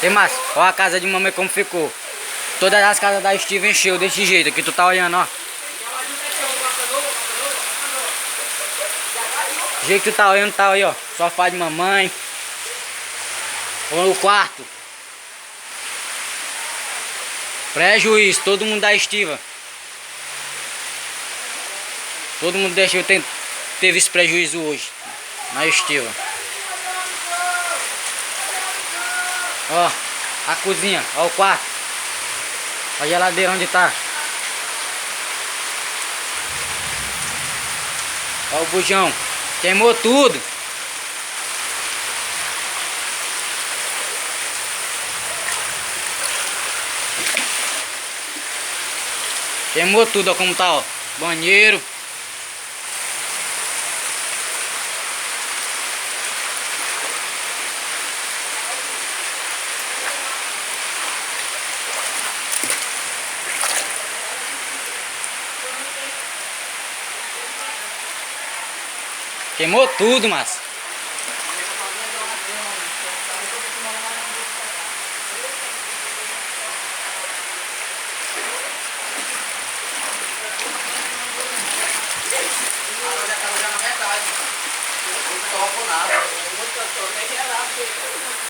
E Márcio, olha a casa de mamãe como ficou. Todas as casas da Steve encheu desse jeito que tu tá olhando, ó. Do jeito que tu tá olhando, tá aí, ó. Sofá de mamãe. Ou no quarto. Prejuízo, todo mundo da estiva. Todo mundo teve esse prejuízo hoje. Na estiva. Ó, a cozinha, ó o quarto. A geladeira onde tá. Ó o bujão. Queimou tudo. Queimou tudo, ó como tá, ó. Banheiro. Queimou tudo, mas. Não toco nada, eu não nem gelado.